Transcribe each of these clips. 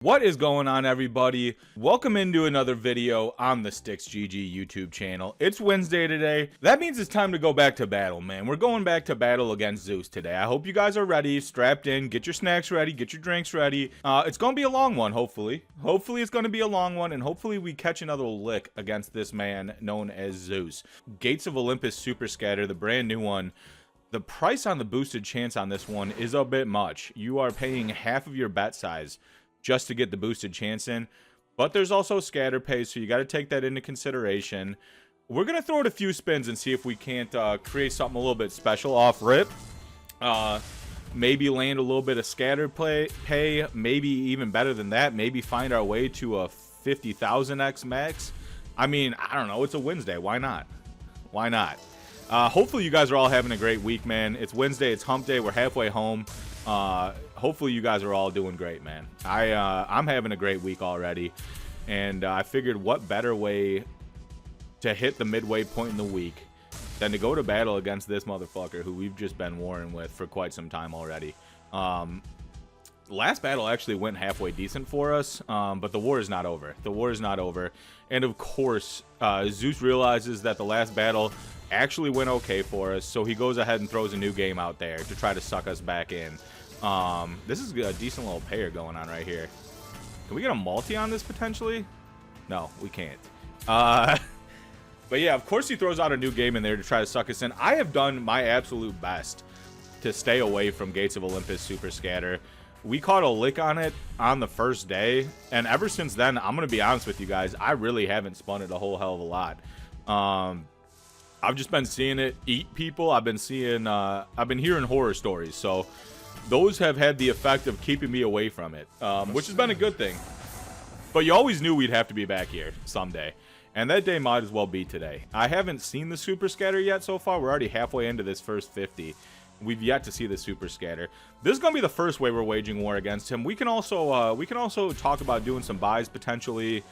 What is going on, everybody? Welcome into another video on the StixGG YouTube channel. It's Wednesday today. That means it's time to go back to battle, man. We're going back to battle against Zeus today. I hope you guys are ready, strapped in, get your snacks ready, get your drinks ready. It's going to be a long one, hopefully. Hopefully it's going to be a long one, and hopefully we catch another lick against this man known as Zeus. Gates of Olympus Super Scatter, the brand new one. The price on the boosted chance on this one is a bit much. You are paying half of your bet size just to get the boosted chance in, but there's also scatter pay, so you got to take that into consideration. We're gonna throw it a few spins and see if we can't create something a little bit special off rip. Maybe land a little bit of scatter pay, maybe even better than that, maybe find our way to a 50,000x max. I mean, I don't know, it's a Wednesday, why not? Why not? Hopefully you guys are all having a great week, man. It's Wednesday, it's hump day, we're halfway home. Hopefully you guys are all doing great, man. I'm having a great week already, and I figured what better way to hit the midway point in the week than to go to battle against this motherfucker who we've just been warring with for quite some time already. Last battle actually went halfway decent for us, but the war is not over. The war is not over, and of course Zeus realizes that the last battle actually went okay for us, so he goes ahead and throws a new game out there to try to suck us back in. This is a decent little payer going on right here. Can we get a multi on this potentially? No, we can't. But yeah, of course he throws out a new game in there to try to suck us in. I have done my absolute best to stay away from Gates of Olympus Super Scatter. We caught a lick on it on the first day, and ever since then, I'm gonna be honest with you guys, I really haven't spun it a whole hell of a lot. I've just been seeing it eat people. I've been hearing horror stories, so those have had the effect of keeping me away from it, which has been a good thing. But you always knew we'd have to be back here someday, and that day might as well be today. I haven't seen the Super Scatter yet so far. We're already halfway into this first 50. We've yet to see the Super Scatter. This is gonna be the first way we're waging war against him. We can also talk about doing some buys potentially,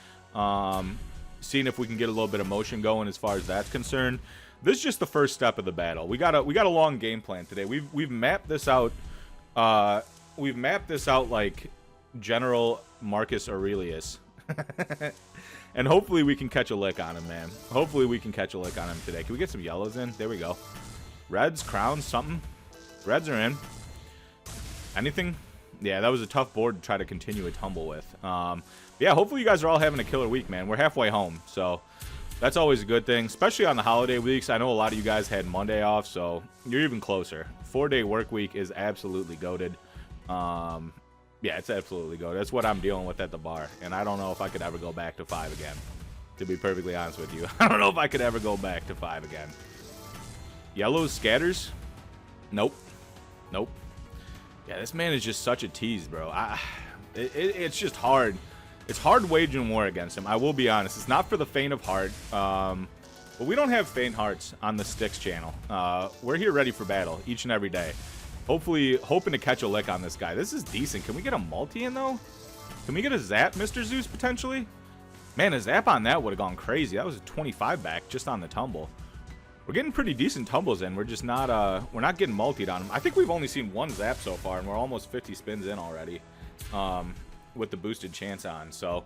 seeing if we can get a little bit of motion going as far as that's concerned. This is just the first step of the battle. We got a long game plan today. We've mapped this out. We've mapped this out like General Marcus Aurelius. And hopefully we can catch a lick on him, man. Hopefully we can catch a lick on him today. Can we get some yellows in? There we go. Reds, crowns, something. Reds are in. Anything? Yeah, that was a tough board to try to continue a tumble with. Yeah, hopefully you guys are all having a killer week, man. We're halfway home, so that's always a good thing, especially on the holiday weeks. I know a lot of you guys had Monday off, so you're even closer. 4-day work week is absolutely goated. Yeah, it's absolutely goated. That's what I'm dealing with at the bar, and I don't know if I could ever go back to 5 again, to be perfectly honest with you. I don't know if I could ever go back to 5 again. Yellows, scatters? Nope. Nope. Yeah, this man is just such a tease, bro. It's just hard. It's hard waging war against him. I will be honest. It's not for the faint of heart. But we don't have faint hearts on the Stix channel. We're here ready for battle each and every day. Hopefully, hoping to catch a lick on this guy. This is decent. Can we get a multi in, though? Can we get a zap, Mr. Zeus, potentially? Man, a zap on that would have gone crazy. That was a 25 back just on the tumble. We're getting pretty decent tumbles in. We're just not, we're not getting multied on him. I think we've only seen one zap so far, and we're almost 50 spins in already. With the boosted chance on, so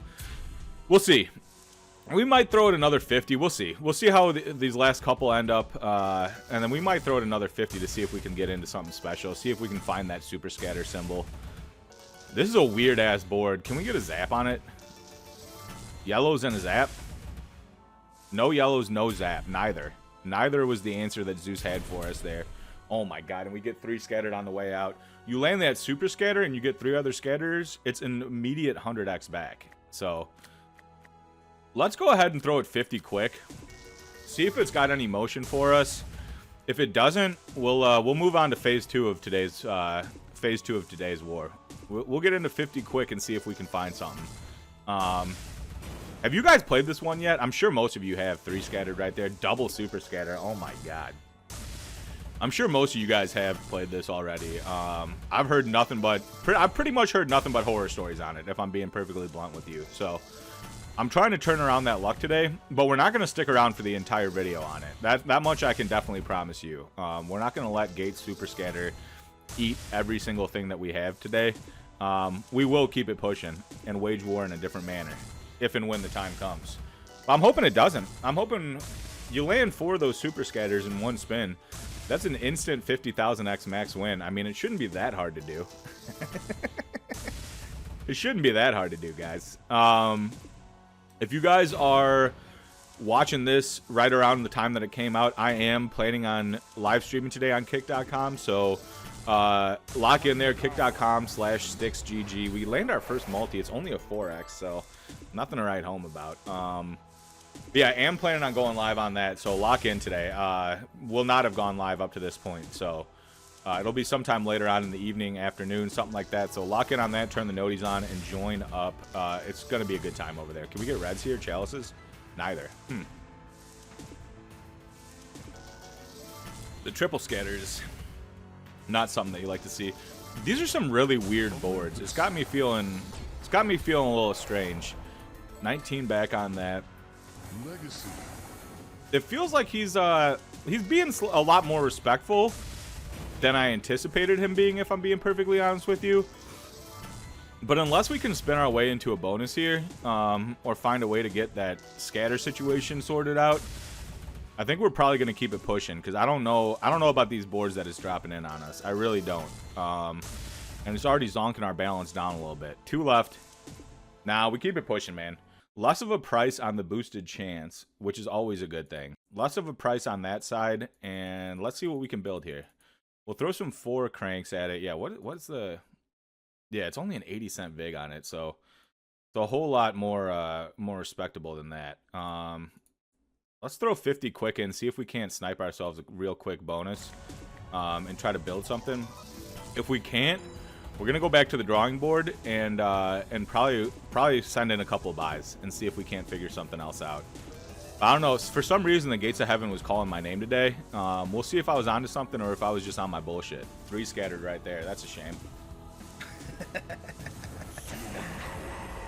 we'll see. We might throw it another 50. We'll see. We'll see how these last couple end up, and then we might throw it another 50 to see if we can get into something special. See if we can find that Super Scatter symbol. This is a weird ass board. Can we get a zap on it? Yellows and a zap? No yellows, no zap. Neither was the answer that Zeus had for us there. Oh my god, and we get 3 scattered on the way out. You land that Super Scatter and you get 3 other scatters, it's an immediate 100x back. So let's go ahead and throw it 50 quick. See if it's got any motion for us. If it doesn't, we'll move on to phase 2 of today's war. We'll get into 50 quick and see if we can find something. Have you guys played this one yet? I'm sure most of you have. 3 scattered right there. Double Super Scatter. Oh my god. I'm sure most of you guys have played this already. I've heard nothing but... I've pretty much heard nothing but horror stories on it, if I'm being perfectly blunt with you. So, I'm trying to turn around that luck today, but we're not going to stick around for the entire video on it. That much I can definitely promise you. We're not going to let Gates Super Scatter eat every single thing that we have today. we will keep it pushing and wage war in a different manner if and when the time comes. But I'm hoping it doesn't. I'm hoping you land 4 of those super scatters in one spin. That's an instant 50,000x max win. I mean, it shouldn't be that hard to do. It shouldn't be that hard to do, guys. If you guys are watching this right around the time that it came out, I am planning on live streaming today on kick.com. So lock in there, kick.com/StixGG. We land our first multi. It's only a 4x, so nothing to write home about. Yeah, I am planning on going live on that, so lock in today. Will not have gone live up to this point, so it'll be sometime later on in the evening, afternoon, something like that. So lock in on that, turn the noties on, and join up. It's going to be a good time over there. Can we get reds here? Chalices? Neither. The triple scatters, not something that you like to see. These are some really weird boards. It's got me feeling a little strange. 19 back on that. Legacy. It feels like he's being a lot more respectful than I anticipated him being, if I'm being perfectly honest with you. But unless we can spin our way into a bonus here, or find a way to get that scatter situation sorted out, I think we're probably going to keep it pushing, because I don't know about these boards that it's dropping in on us. I really don't. And it's already zonking our balance down a little bit. 2 left. Nah, we keep it pushing, man. Less of a price on the boosted chance, which is always a good thing. Less of a price on that side, and let's see what we can build here. We'll throw some 4 cranks at it. Yeah, what's the... Yeah, it's only an 80-cent vig on it, so it's a whole lot more respectable than that. Let's throw 50 quick in, see if we can't snipe ourselves a real quick bonus, and try to build something. If we can't, we're gonna go back to the drawing board and probably send in a couple of buys and see if we can't figure something else out. I don't know. For some reason, the Gates of Heaven was calling my name today. We'll see if I was onto something or if I was just on my bullshit. 3 scattered right there. That's a shame.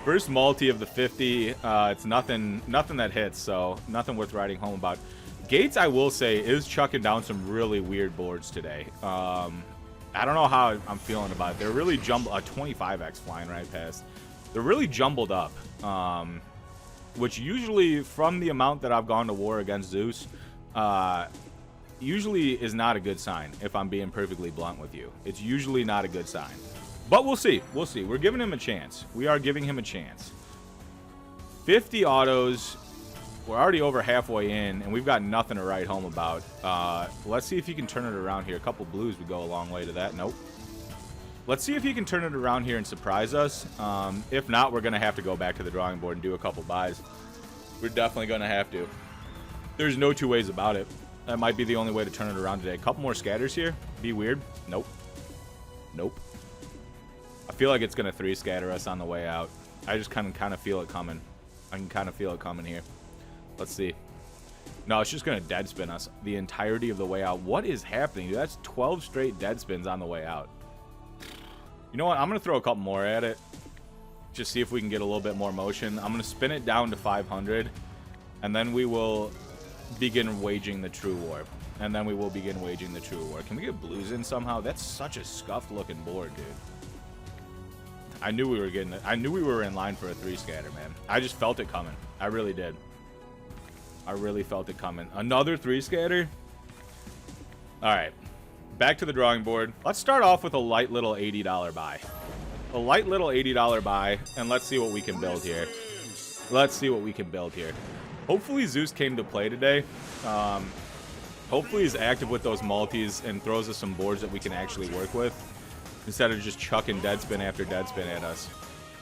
First multi of the 50. It's nothing that hits, so nothing worth writing home about. Gates, I will say, is chucking down some really weird boards today. I don't know how I'm feeling about it. They're really jumbled. A 25x flying right past. They're really jumbled up. Which usually, from the amount that I've gone to war against Zeus, usually is not a good sign, if I'm being perfectly blunt with you. It's usually not a good sign. But we'll see. We'll see. We're giving him a chance. We are giving him a chance. 50 autos. We're already over halfway in, and we've got nothing to write home about. Let's see if he can turn it around here. A couple blues would go a long way to that. Nope. Let's see if he can turn it around here and surprise us. If not, we're going to have to go back to the drawing board and do a couple buys. We're definitely going to have to. There's no 2 ways about it. That might be the only way to turn it around today. A couple more scatters here. Be weird. Nope. Nope. I feel like it's going to 3 scatter us on the way out. I just kind of feel it coming. I can kind of feel it coming here. Let's see. No, it's just going to dead spin us the entirety of the way out. What is happening? That's 12 straight dead spins on the way out. You know what? I'm going to throw a couple more at it. Just see if we can get a little bit more motion. I'm going to spin it down to 500. And then we will begin waging the true war. Can we get blues in somehow? That's such a scuffed looking board, dude. I knew we were getting it. I knew we were in line for a 3 scatter, man. I just felt it coming. I really did. I really felt it coming. Another 3 scatter? Alright. Back to the drawing board. Let's start off with a light little $80 buy. A light little $80 buy, and let's see what we can build here. Hopefully Zeus came to play today. Hopefully he's active with those multis and throws us some boards that we can actually work with, instead of just chucking dead spin after dead spin at us.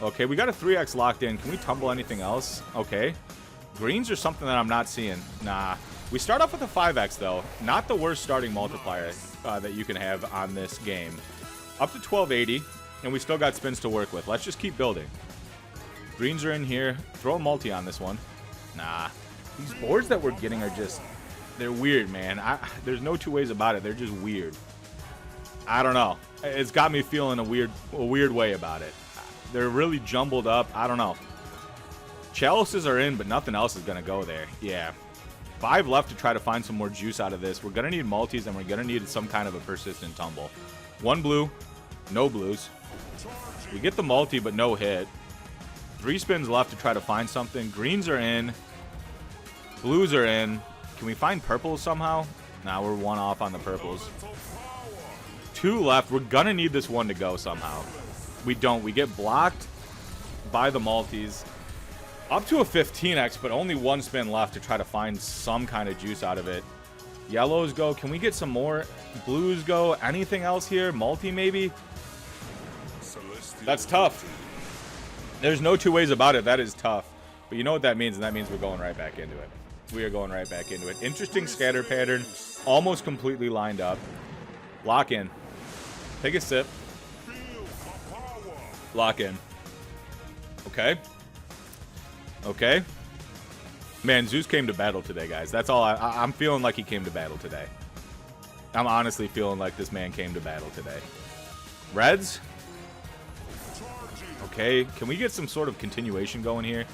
Okay, we got a 3x locked in. Can we tumble anything else? Okay. Greens are something that I'm not seeing. Nah. We start off with a 5x, though. Not the worst starting multiplier that you can have on this game. Up to 1280, and we still got spins to work with. Let's just keep building. Greens are in here. Throw a multi on this one. Nah. These boards that we're getting are just... They're weird, man. There's no 2 ways about it. They're just weird. I don't know. It's got me feeling a weird way about it. They're really jumbled up. I don't know. Chalices are in, but nothing else is going to go there. Yeah. 5 left to try to find some more juice out of this. We're going to need multis, and we're going to need some kind of a persistent tumble. 1 blue. No blues. We get the multi, but no hit. 3 spins left to try to find something. Greens are in. Blues are in. Can we find purples somehow? Nah, we're 1 off on the purples. 2 left. We're going to need this one to go somehow. We don't. We get blocked by the multis. Up to a 15x, but only 1 spin left to try to find some kind of juice out of it. Yellows go. Can we get some more? Blues go. Anything else here? Multi maybe? That's tough. There's no 2 ways about it. That is tough. But you know what that means, and that means we're going right back into it. We are going right back into it. Interesting scatter pattern. Almost completely lined up. Lock in. Take a sip. Lock in. Okay. Okay. Man, Zeus came to battle today, guys. That's all. I'm feeling like he came to battle today. I'm honestly feeling like this man came to battle today. Reds. Okay. Can we get some sort of continuation going here?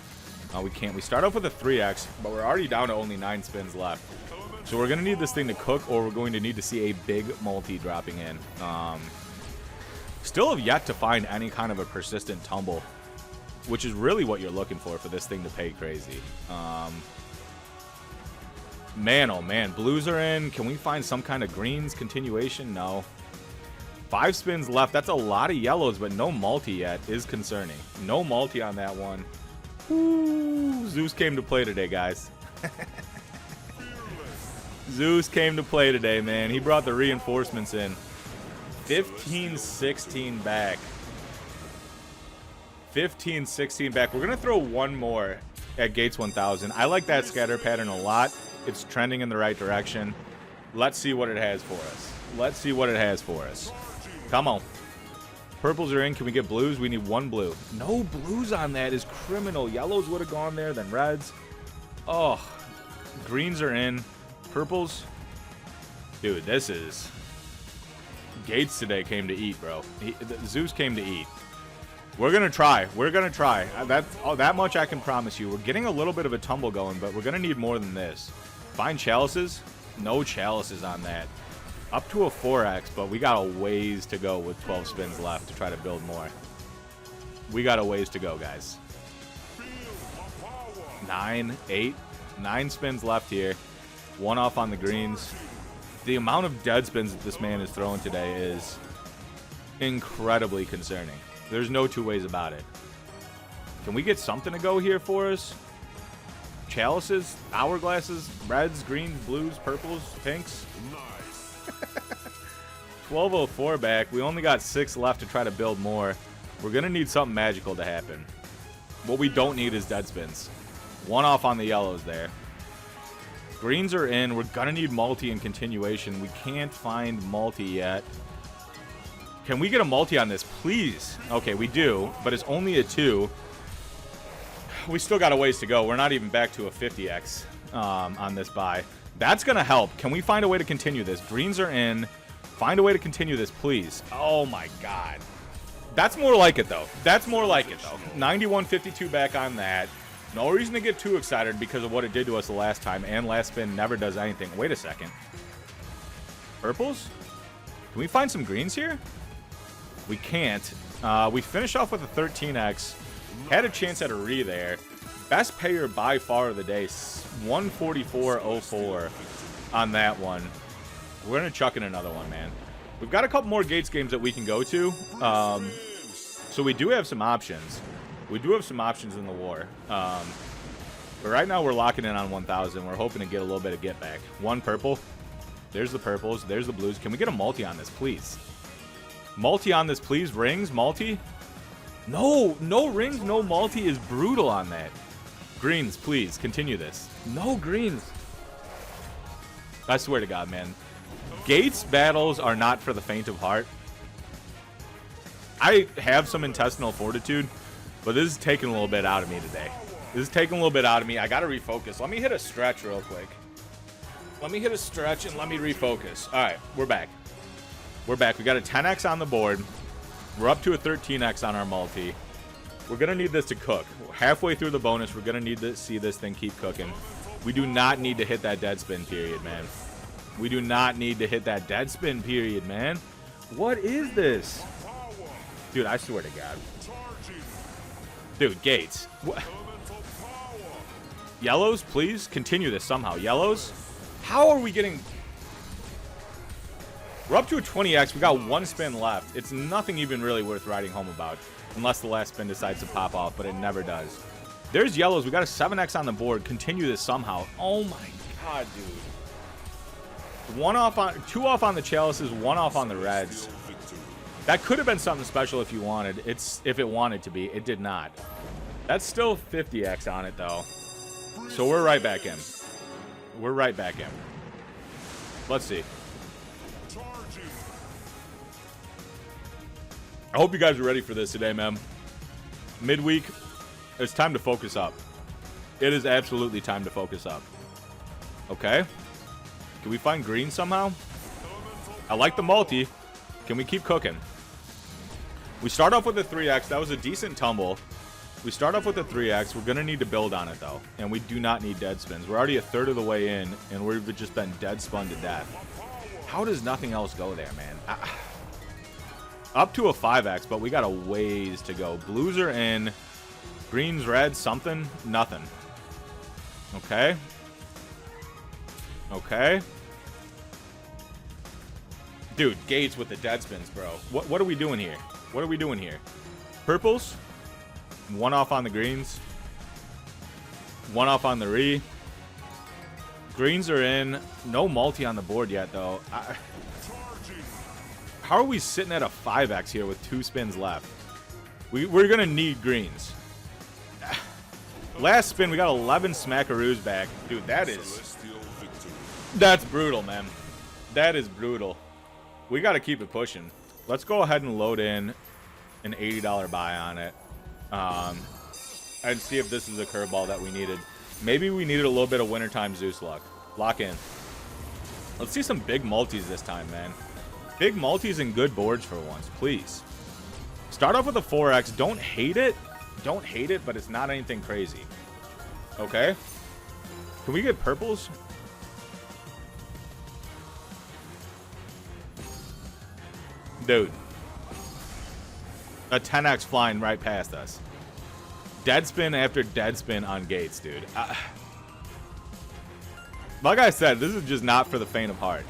We can't. We start off with a 3x, but we're already down to only 9 spins left. So we're going to need this thing to cook, or we're going to need to see a big multi dropping in. Still have yet to find any kind of a persistent tumble, which is really what you're looking for this thing to pay crazy. Man, oh man. Blues are in. Can we find some kind of greens continuation? No. 5 spins left. That's a lot of yellows, but no multi yet is concerning. No multi on that one. Ooh, Zeus came to play today, guys. Zeus came to play today, man. He brought the reinforcements in. 15-16 back. 15-16 back. We're going to throw one more at Gates 1000. I like that scatter pattern a lot. It's trending in the right direction. Let's see what it has for us. Let's see what it has for us. Come on. Purples are in. Can we get blues? We need 1 blue. No blues on that is criminal. Yellows would have gone there, then reds. Oh, greens are in. Purples. Dude, this is... Gates today came to eat, bro. Zeus came to eat. We're going to try. We're going to try. That much I can promise you. We're getting a little bit of a tumble going, but we're going to need more than this. Find chalices. No chalices on that. Up to a 4x, but we got a ways to go with 12 spins left to try to build more. We got a ways to go, guys. 9, 8, 9 spins left here. 1 off on the greens. The amount of dead spins that this man is throwing today is incredibly concerning. There's no 2 ways about it. Can we get something to go here for us? Chalices, hourglasses, reds, greens, blues, purples, pinks. 1204 back. We only got 6 left to try to build more. We're going to need something magical to happen. What we don't need is dead spins. 1 off on the yellows there. Greens are in. We're going to need multi and continuation. We can't find multi yet. Can we get a multi on this, please? Okay, we do, but it's only a 2. We still got a ways to go. We're not even back to a 50x on this buy. That's going to help. Can we find a way to continue this? Greens are in. Find a way to continue this, please. Oh, my God. That's more like it, though. That's more like it, though. 91.52 back on that. No reason to get too excited because of what it did to us the last time, and last spin never does anything. Wait a second. Purples? Can we find some greens here? We can't. We finish off with a 13x. Had a chance at a re there. Best payer by far of the day. 144.04 on that one. We're going to chuck in another one, man. We've got a couple more Gates games that we can go to. So we do have some options. We do have some options in the war. But right now we're locking in on 1,000. We're hoping to get a little bit of get back. 1 purple. There's the purples. There's the blues. Can we get a multi on this, please? Multi on this, please. Rings, multi. No, no rings, no multi is brutal on that. Greens, please. Continue this. No greens. I swear to God, man. Gates battles are not for the faint of heart. I have some intestinal fortitude, but this is taking a little bit out of me today. This is taking a little bit out of me. I got to refocus. Let me hit a stretch real quick. Let me hit a stretch and let me refocus. All right, we're back. We're back. We got a 10x on the board. We're up to a 13x on our multi. We're going to need this to cook. Halfway through the bonus, we're going to need to see this thing keep cooking. We do not need to hit that dead spin period, man. We do not need to hit that dead spin period, man. What is this? Dude, I swear to God. Dude, Gates. What? Yellows, please continue this somehow. Yellows? How are we getting... We're up to a 20x. We got one spin left. It's nothing even really worth writing home about. Unless the last spin decides to pop off, but it never does. There's yellows. We got a 7x on the board. Continue this somehow. Oh my God, dude. Two off on the chalices, one off on the reds. That could have been something special if you wanted. If it wanted to be. It did not. That's still 50x on it, though. So we're right back in. We're right back in. Let's see. I hope you guys are ready for this today, man. Midweek, it's time to focus up. It is absolutely time to focus up. Okay. Can we find green somehow? I like the multi. Can we keep cooking? We start off with a 3x. That was a decent tumble. We start off with a 3x. We're going to need to build on it, though. And we do not need dead spins. We're already a third of the way in, and we've just been dead spun to death. How does nothing else go there, man? Up to a 5x, but we got a ways to go. Blues are in. Greens, reds, something. Nothing. Okay. Okay. Dude, Gates with the dead spins, bro. What are we doing here? What are we doing here? Purples. One off on the greens. One off on the re. Greens are in. No multi on the board yet, though. How are we sitting at a 5x here with 2 spins left? We're going to need greens. Last spin, we got 11 smackaroos back. Dude, that's brutal, man. That is brutal. We got to keep it pushing. Let's go ahead and load in an $80 buy on it. And see if this is a curveball that we needed. Maybe we needed a little bit of wintertime Zeus luck. Lock in. Let's see some big multis this time, man. Big multis and good boards for once, please. Start off with a 4x. Don't hate it. Don't hate it, but it's not anything crazy. Okay. Can we get purples? Dude. A 10x flying right past us. Dead spin after dead spin on Gates, dude. Like I said, this is just not for the faint of heart.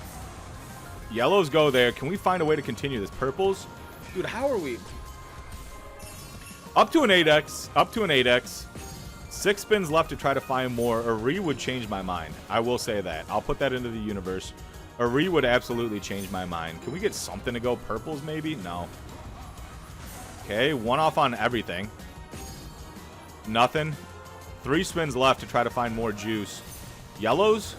Yellows go there. Can we find a way to continue this? Purples? Dude, how are we? Up to an 8x. Up to an 8x. 6 spins left to try to find more. A re would change my mind. I will say that. I'll put that into the universe. A re would absolutely change my mind. Can we get something to go? Purples, maybe? No. Okay, one off on everything. Nothing. 3 spins left to try to find more juice. Yellows?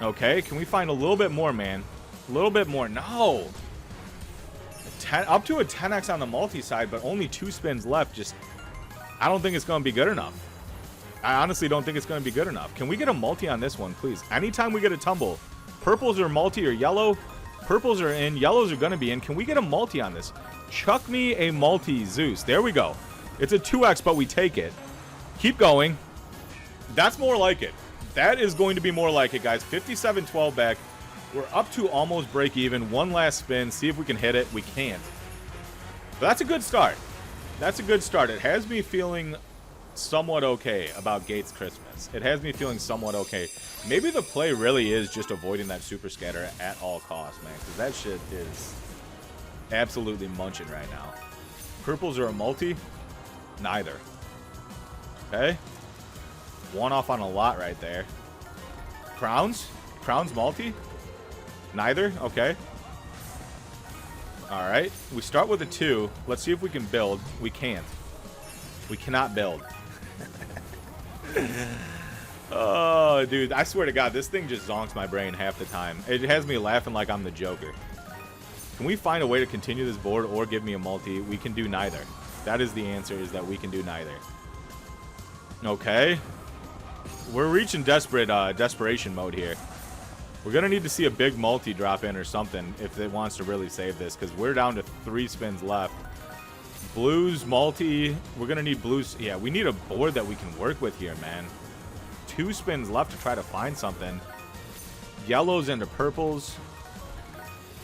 Okay, can we find a little bit more, man? A little bit more. No! Up to a 10x on the multi side, but only 2 spins left. Just, I don't think it's going to be good enough. I honestly don't think it's going to be good enough. Can we get a multi on this one, please? Anytime we get a tumble, purples are multi or yellow. Purples are in. Yellows are going to be in. Can we get a multi on this? Chuck me a multi Zeus. There we go. It's a 2x, but we take it. Keep going. That's more like it. That is going to be more like it, guys. 57-12 back. We're up to almost break even. One last spin. See if we can hit it. We can't. But that's a good start. That's a good start. It has me feeling somewhat okay about Gates Christmas. It has me feeling somewhat okay. Maybe the play really is just avoiding that super scatter at all costs, man. Because that shit is absolutely munching right now. Purples are a multi? Neither. Okay. One off on a lot right there. Crowns? Crowns multi? Neither? Okay. Alright. We start with a 2. Let's see if we can build. We can't. We cannot build. Oh, dude. I swear to God, this thing just zonks my brain half the time. It has me laughing like I'm the Joker. Can we find a way to continue this board or give me a multi? We can do neither. That is the answer, is that we can do neither. Okay. We're reaching desperation mode here. We're going to need to see a big multi drop in or something if it wants to really save this, because we're down to 3 spins left. Blues, multi. We're going to need blues. Yeah, we need a board that we can work with here, man. 2 spins left to try to find something. Yellows into purples.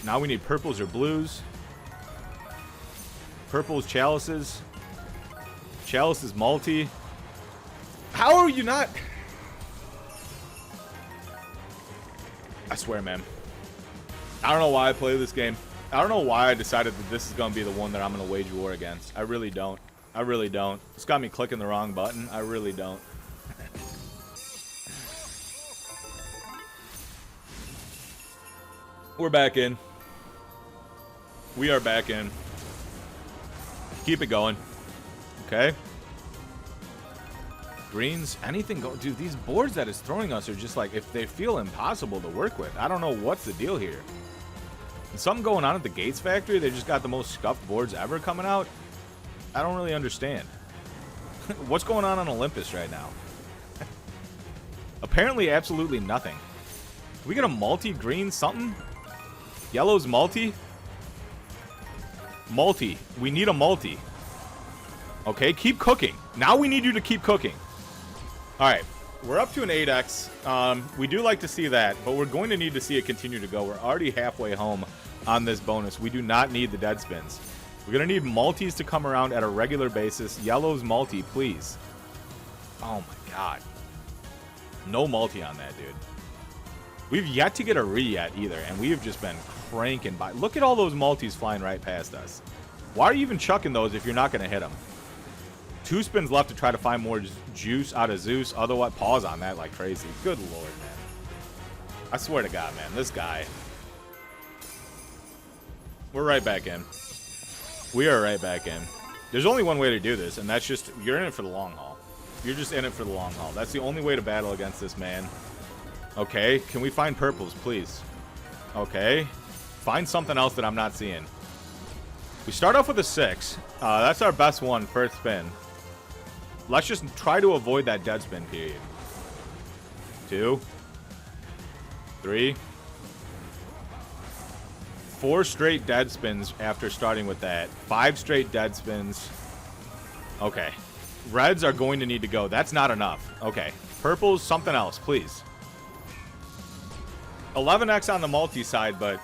Now we need purples or blues. Purple's chalices. Chalice is multi. How are you not? I swear, man. I don't know why I play this game. I don't know why I decided that this is going to be the one that I'm going to wage war against. I really don't. I really don't. It's got me clicking the wrong button. I really don't. We're back in. We are back in. Keep it going. Okay. Greens, anything go. Dude, these boards that it's throwing us are just like, if they feel impossible to work with. I don't know what's the deal here. Is something going on at the Gates factory? They just got the most scuffed boards ever coming out? I don't really understand. What's going on Olympus right now? Apparently absolutely nothing. Can we get a multi-green something? Yellow's multi? Multi. We need a multi. Okay, keep cooking. Now we need you to keep cooking. Alright, we're up to an 8x. We do like to see that, but we're going to need to see it continue to go. We're already halfway home on this bonus. We do not need the dead spins. We're going to need multis to come around at a regular basis. Yellow's multi, please. Oh my god. No multi on that, dude. We've yet to get a re-yet either, and we have just been cranking by. Look at all those multis flying right past us. Why are you even chucking those if you're not going to hit them? 2 spins left to try to find more juice out of Zeus. Otherwise, pause on that like crazy. Good lord, man. I swear to God, man. This guy. We're right back in. We are right back in. There's only one way to do this, and that's just, you're in it for the long haul. You're just in it for the long haul. That's the only way to battle against this man. Okay, can we find purples, please? Okay. Find something else that I'm not seeing. We start off with a 6. That's our best one, first spin. Let's just try to avoid that dead spin period. 2. 3. 4 straight dead spins after starting with that. 5 straight dead spins. Okay. Reds are going to need to go. That's not enough. Okay. Purples, something else, please. 11x on the multi side, but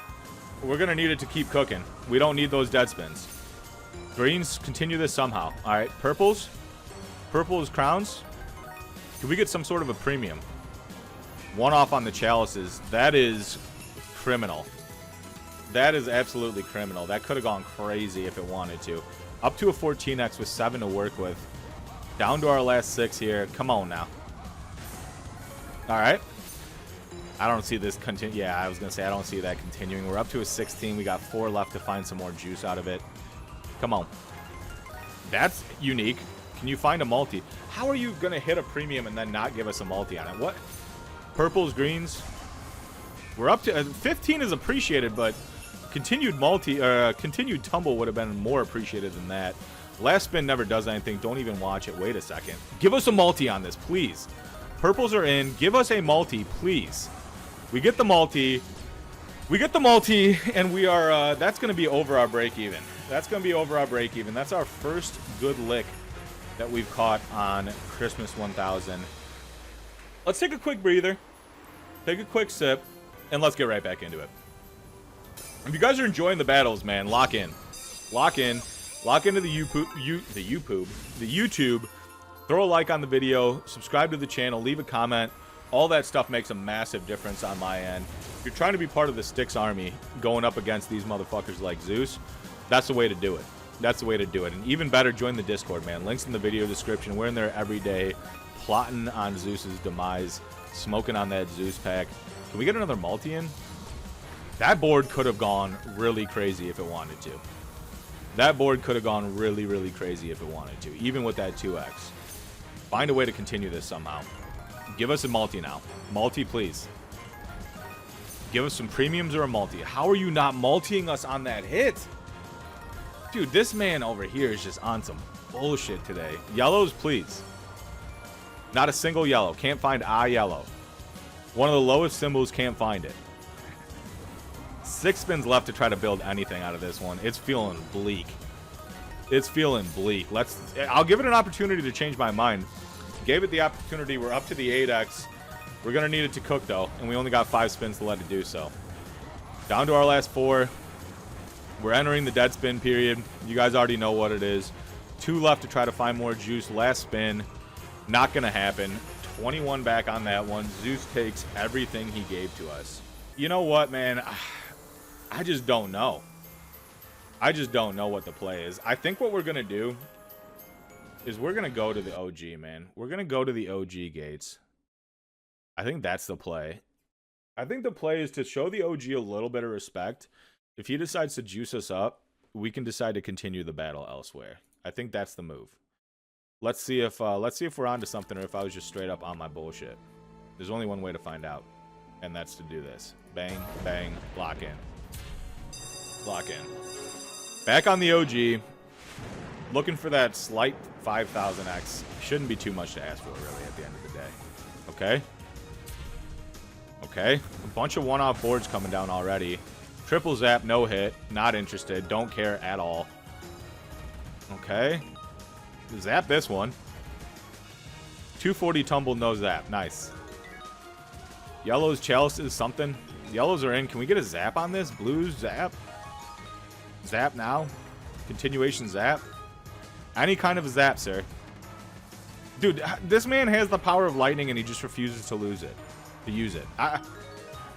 we're going to need it to keep cooking. We don't need those dead spins. Greens, continue this somehow. All right, purples. Purples, crowns. Can we get some sort of a premium? 1 off on the chalices. That is criminal. That is absolutely criminal. That could have gone crazy if it wanted to. Up to a 14x with 7 to work with. Down to our last 6 here. Come on now. All right. I don't see this continue. Yeah, I was going to say I don't see that continuing. We're up to a 16. We got 4 left to find some more juice out of it. Come on. That's unique. Can you find a multi? How are you going to hit a premium and then not give us a multi on it? What? Purples, greens. We're up to 15 is appreciated, but continued continued tumble would have been more appreciated than that. Last spin never does anything. Don't even watch it. Wait a second. Give us a multi on this, please. Purples are in. Give us a multi, please. We get the multi. We get the multi, and we are, that's going to be over our break even. That's going to be over our break even. That's our first good lick that we've caught on Christmas 1000. Let's take a quick breather, take a quick sip, and let's get right back into it. If you guys are enjoying the battles, man, lock in. Lock in. Lock into the YouTube. Throw a like on the video, subscribe to the channel, leave a comment. All that stuff makes a massive difference on my end. If you're trying to be part of the Stix army going up against these motherfuckers like Zeus, that's the way to do it. That's the way to do it. And even better, join the Discord, man. Links in the video description. We're in there every day, plotting on Zeus's demise, smoking on that Zeus pack. Can we get another multi in? That board could have gone really crazy if it wanted to. That board could have gone really, really crazy if it wanted to, even with that 2x. Find a way to continue this somehow. Give us a multi now. Multi, please. Give us some premiums or a multi. How are you not multiing us on that hit? Dude, this man over here is just on some bullshit today. Yellows, please. Not a single yellow. Can't find a yellow. One of the lowest symbols, can't find it. 6 spins left to try to build anything out of this one. It's feeling bleak. It's feeling bleak. I'll give it an opportunity to change my mind. Gave it the opportunity. We're up to the 8x. We're going to need it to cook, though, and we only got 5 spins to let it do so. Down to our last 4. We're entering the dead spin period. You guys already know what it is. 2 left to try to find more juice. Last spin. Not going to happen. 21 back on that one. Zeus takes everything he gave to us. You know what, man? I just don't know. I just don't know what the play is. I think what we're going to do is we're going to go to the OG, man. We're going to go to the OG gates. I think that's the play. I think the play is to show the OG a little bit of respect. If he decides to juice us up, we can decide to continue the battle elsewhere. I think that's the move. Let's see if we're onto something, or if I was just straight up on my bullshit. There's only one way to find out, and that's to do this. Bang, bang, lock in. Lock in. Back on the OG. Looking for that slight 5000x. Shouldn't be too much to ask for, really, at the end of the day. Okay. Okay. A bunch of one-off boards coming down already. Triple zap, no hit. Not interested. Don't care at all. Okay. Zap this one. 240 tumble, no zap. Nice. Yellows, chalices, something. Yellows are in. Can we get a zap on this? Blues, zap. Zap now. Continuation zap. Any kind of a zap, sir. Dude, this man has the power of lightning and he just refuses to lose it. To use it.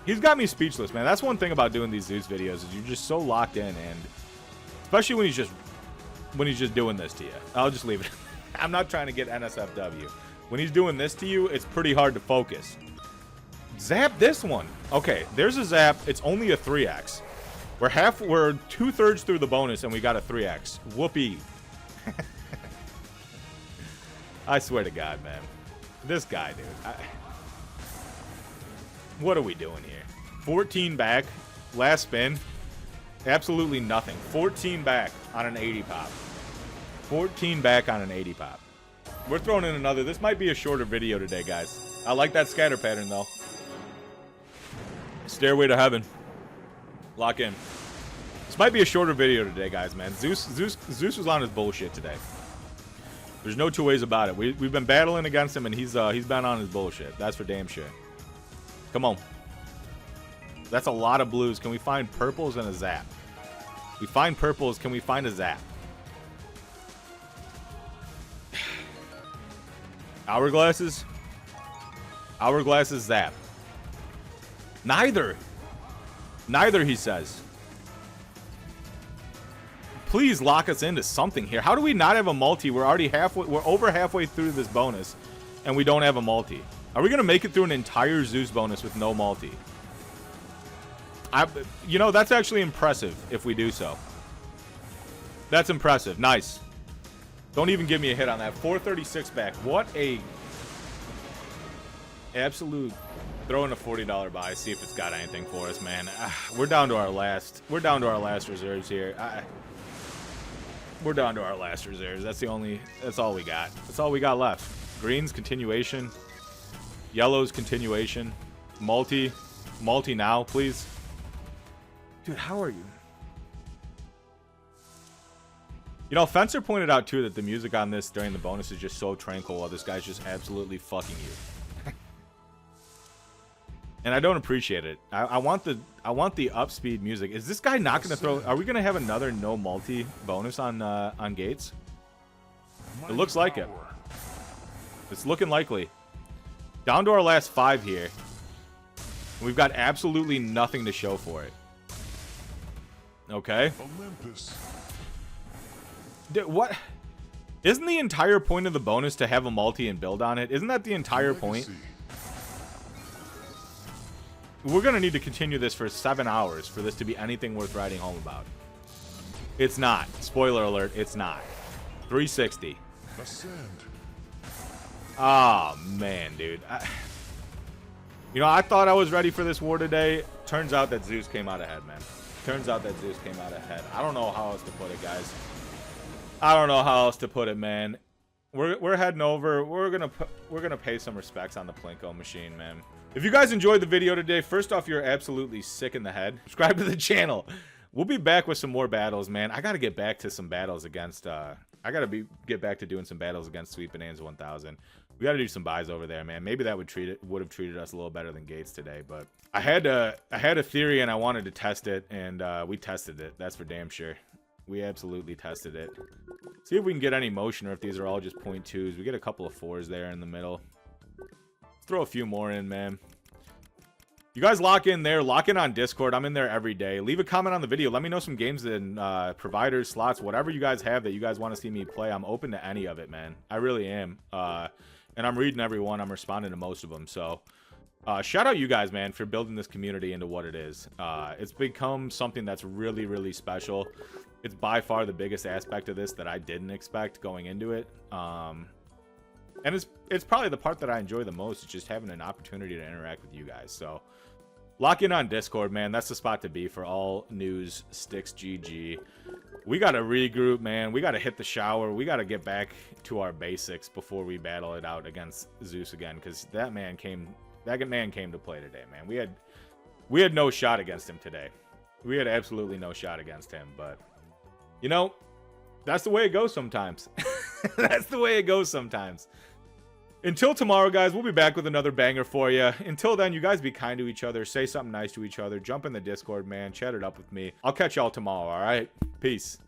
He's got me speechless, man. That's one thing about doing these Zeus videos is you're just so locked in, and especially when he's just doing this to you. I'll just leave it. I'm not trying to get NSFW. When he's doing this to you, it's pretty hard to focus. Zap this one. Okay, there's a zap. It's only a 3x. We're 2/3 through the bonus and we got a 3x. Whoopee. I swear to God, man. This guy, dude. What are we doing here? 14 back. Last spin. Absolutely nothing. 14 back on an 80 pop. 14 back on an 80 pop. We're throwing in another. This might be a shorter video today, guys. I like that scatter pattern, though. Stairway to heaven. Lock in. This might be a shorter video today, guys, man. Zeus was on his bullshit today. There's no two ways about it. We've been battling against him, and he's been on his bullshit. That's for damn sure. Come on. That's a lot of blues. Can we find purples and a zap? We find purples. Can we find a zap? Hourglasses? Hourglasses, zap. Neither. Neither, he says. Please lock us into something here. How do we not have a multi? We're already we're over halfway through this bonus, and we don't have a multi. Are we going to make it through an entire Zeus bonus with no multi? You know, that's actually impressive if we do so. That's impressive. Nice. Don't even give me a hit on that. 436 back. What a absolute throw in a $40 buy. See if it's got anything for us, man. We're down to our last reserves here. We're down to our last reserves. That's all we got. That's all we got left. Greens, continuation. Yellows, continuation. Multi now, please. Dude, how are you? You know, Fencer pointed out too that the music on this during the bonus is just so tranquil while this guy's just absolutely fucking you. And I don't appreciate it. I want the upspeed music. Is this guy not going to throw? Are we going to have another no multi bonus on gates? It looks like it. It's looking likely. Down to our last 5 here. We've got absolutely nothing to show for it. Okay. Olympus. Dude, what? Isn't the entire point of the bonus to have a multi and build on it? Isn't that the entire point? We're going to need to continue this for 7 hours for this to be anything worth writing home about. It's not. Spoiler alert, it's not. 360. Ascend. Oh, man, dude. You know, I thought I was ready for this war today. Turns out that Zeus came out ahead, man. Turns out that Zeus came out ahead. I don't know how else to put it, guys. I don't know how else to put it, man. We're heading over. We're gonna pay some respects on the Plinko machine, man. If you guys enjoyed the video today, first off, you're absolutely sick in the head. Subscribe to the channel. We'll be back with some more battles, man. I gotta get back to some battles against. Get back to doing some battles against Sweet Bonanza 1000. We got to do some buys over there, man. Maybe that would have treated us a little better than Gates today, but I had a theory and I wanted to test it, and we tested it. That's for damn sure. We absolutely tested it. See if we can get any motion, or if these are all just 0.2s. We get a couple of 4s there in the middle. Let's throw a few more in, man. You guys lock in there. Lock in on Discord. I'm in there every day. Leave a comment on the video. Let me know some games and providers, slots, whatever you guys have that you guys want to see me play. I'm open to any of it, man. I really am. And I'm reading every one. I'm responding to most of them. So shout out you guys, man, for building this community into what it is. It's become something that's really, really special. It's by far the biggest aspect of this that I didn't expect going into it. And it's probably the part that I enjoy the most, is just having an opportunity to interact with you guys. So lock in on Discord, man. That's the spot to be for all news StixGG. We got to regroup, man. We got to hit the shower. We got to get back to our basics before we battle it out against Zeus again, because that man came to play today, man. We had no shot against him today. We had absolutely no shot against him, but you know, that's the way it goes sometimes. That's the way it goes sometimes. Until tomorrow, guys, we'll be back with another banger for you. Until then, you guys be kind to each other. Say something nice to each other. Jump in the Discord, man. Chat it up with me. I'll catch y'all tomorrow, all right? Peace.